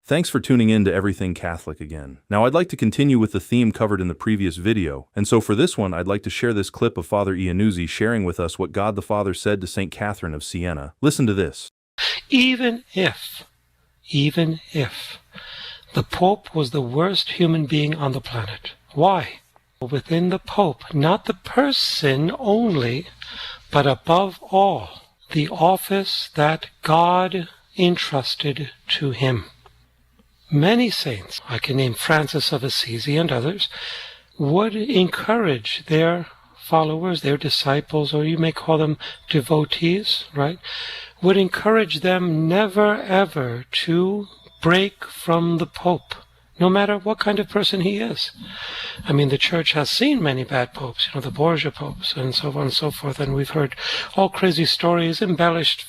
Thanks for tuning in to Everything Catholic again. Now I'd like to continue with the theme covered in the previous video, and so for this one I'd like to share this clip of Father Iannuzzi sharing with us what God the Father said to St. Catherine of Siena. Listen to this. Even if the Pope was the worst human being on the planet. Why? Within the Pope, not the person only, but above all, the office that God entrusted to him. Many saints, I can name Francis of Assisi and others, would encourage their followers, their disciples, or you may call them devotees, right? Would encourage them never ever to break from the Pope, no matter what kind of person he is. I mean, the Church has seen many bad popes, the Borgia popes, and so on and so forth, and we've heard all crazy stories, embellished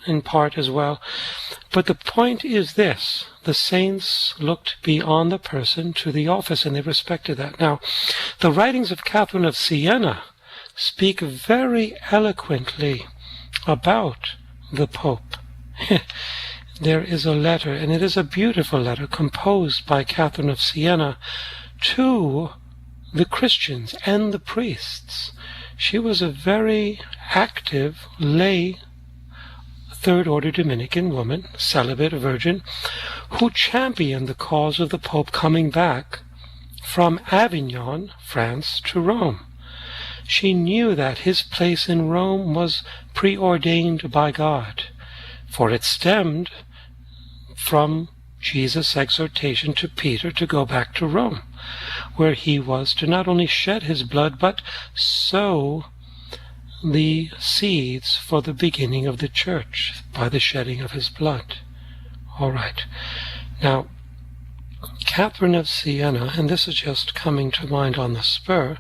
in part as well. But the point is this: the saints looked beyond the person to the office, and they respected that. Now, the writings of Catherine of Siena speak very eloquently about the Pope. There is a letter, and it is a beautiful letter, composed by Catherine of Siena to the Christians and the priests. She was a very active lay third-order Dominican woman, celibate, virgin, who championed the cause of the Pope coming back from Avignon, France, to Rome. She knew that his place in Rome was preordained by God, for it stemmed from Jesus' exhortation to Peter to go back to Rome, where he was to not only shed his blood, but sow the seeds for the beginning of the Church by the shedding of his blood. All right. Now, Catherine of Siena, and this is just coming to mind on the spur,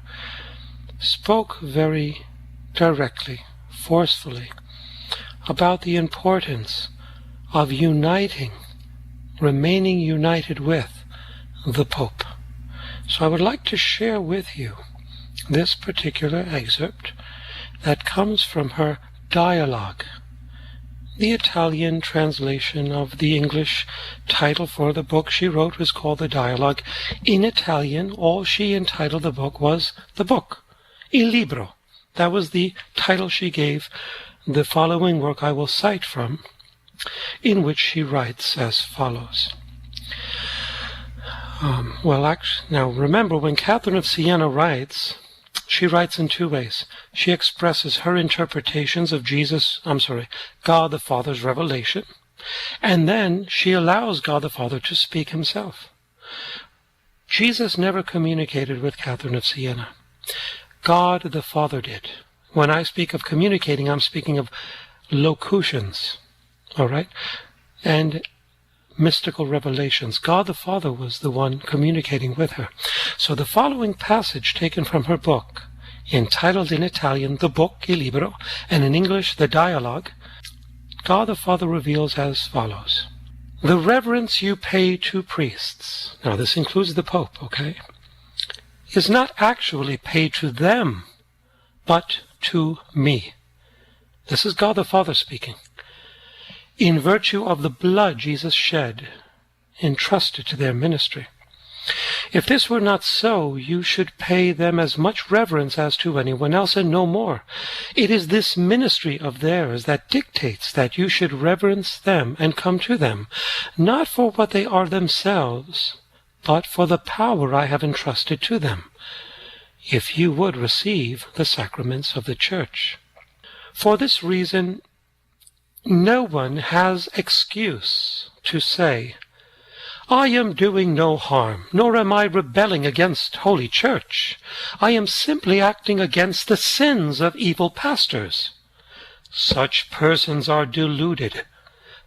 spoke very directly, forcefully, about the importance of remaining united with the Pope. So I would like to share with you this particular excerpt that comes from her dialogue. The Italian translation of the English title for the book she wrote was called The Dialogue. In Italian, all she entitled the book was The Book, Il Libro. That was the title she gave the following work I will cite from, in which she writes as follows. Now remember, when Catherine of Siena writes, she writes in two ways. She expresses her interpretations of God the Father's revelation, and then she allows God the Father to speak himself. Jesus never communicated with Catherine of Siena. God the Father did. When I speak of communicating, I'm speaking of locutions, all right, and mystical revelations. God the Father was the one communicating with her. So the following passage taken from her book, entitled in Italian, The Book, Il Libro, and in English, The Dialogue, God the Father reveals as follows. The reverence you pay to priests, now this includes the Pope, okay, is not actually paid to them, but to me. This is God the Father speaking. In virtue of the blood Jesus shed, entrusted to their ministry. If this were not so, you should pay them as much reverence as to anyone else, and no more. It is this ministry of theirs that dictates that you should reverence them and come to them, not for what they are themselves, but for the power I have entrusted to them, if you would receive the sacraments of the Church. For this reason, no one has excuse to say, I am doing no harm, nor am I rebelling against Holy Church. I am simply acting against the sins of evil pastors. Such persons are deluded,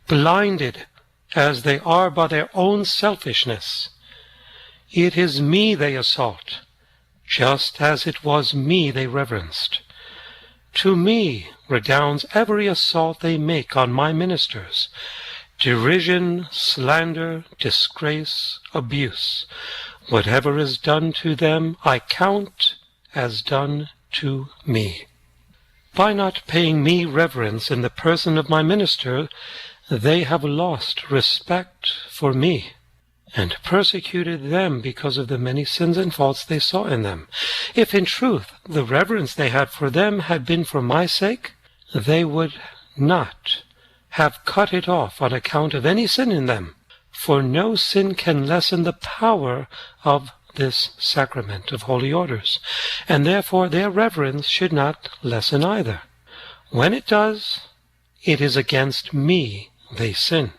blinded, as they are by their own selfishness. It is me they assault, just as it was me they reverenced. To me redounds every assault they make on my ministers. Derision, slander, disgrace, abuse. Whatever is done to them, I count as done to me. By not paying me reverence in the person of my minister, they have lost respect for me and persecuted them because of the many sins and faults they saw in them. If in truth the reverence they had for them had been for my sake, they would not have cut it off on account of any sin in them. For no sin can lessen the power of this sacrament of holy orders, and therefore their reverence should not lessen either. When it does, it is against me they sin.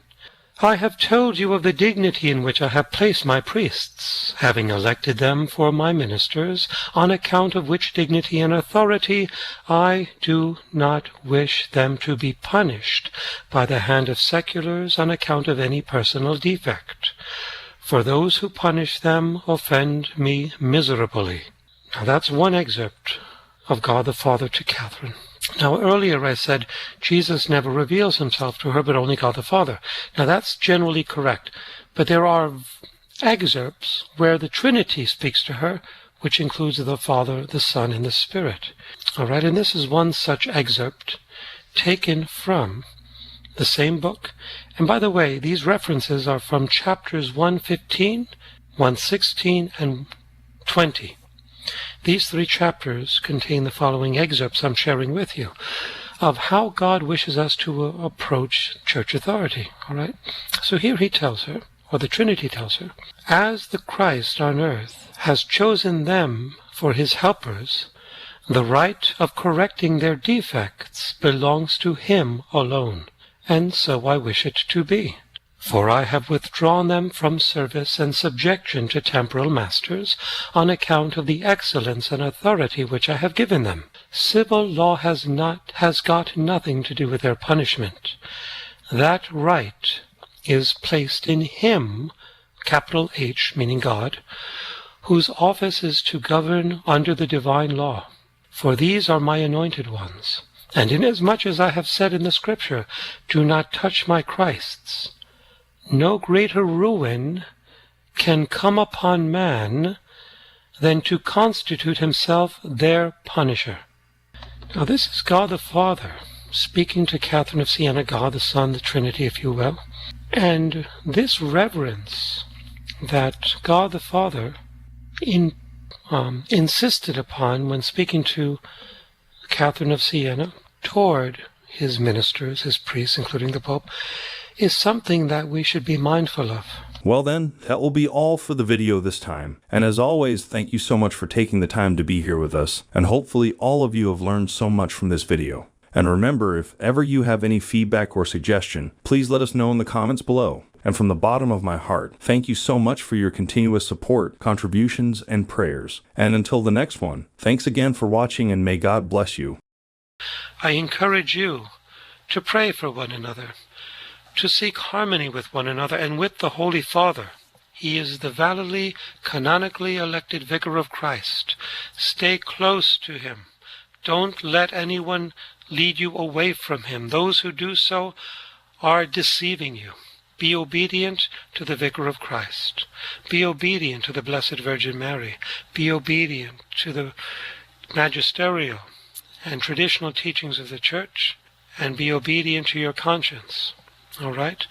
I have told you of the dignity in which I have placed my priests, having elected them for my ministers, on account of which dignity and authority I do not wish them to be punished by the hand of seculars on account of any personal defect. For those who punish them offend me miserably. Now that's one excerpt of God the Father to Catherine. Now earlier I said Jesus never reveals himself to her, but only God the Father. Now that's generally correct, but there are excerpts where the Trinity speaks to her, which includes the Father, the Son, and the Spirit. All right, and this is one such excerpt taken from the same book. And by the way, these references are from chapters 115, 116, and 20. These three chapters contain the following excerpts I'm sharing with you of how God wishes us to approach church authority. All right? So here he tells her, or the Trinity tells her, as the Christ on earth has chosen them for his helpers, the right of correcting their defects belongs to him alone, and so I wish it to be. For I have withdrawn them from service and subjection to temporal masters on account of the excellence and authority which I have given them. Civil law has got nothing to do with their punishment. That right is placed in him, capital H, meaning God, whose office is to govern under the divine law. For these are my anointed ones. And inasmuch as I have said in the Scripture, do not touch my Christs, no greater ruin can come upon man than to constitute himself their punisher. Now this is God the Father speaking to Catherine of Siena, God the Son, the Trinity, if you will. And this reverence that God the Father insisted upon when speaking to Catherine of Siena toward his ministers, his priests, including the Pope, is something that we should be mindful of. Well then, that will be all for the video this time. And as always, thank you so much for taking the time to be here with us. And hopefully all of you have learned so much from this video. And remember, if ever you have any feedback or suggestion, please let us know in the comments below. And from the bottom of my heart, thank you so much for your continuous support, contributions, and prayers. And until the next one, thanks again for watching, and may God bless you. I encourage you to pray for one another, to seek harmony with one another and with the Holy Father. He is the validly, canonically elected vicar of Christ. Stay close to him. Don't let anyone lead you away from him. Those who do so are deceiving you. Be obedient to the vicar of Christ. Be obedient to the Blessed Virgin Mary. Be obedient to the magisterial and traditional teachings of the Church, and be obedient to your conscience. All right?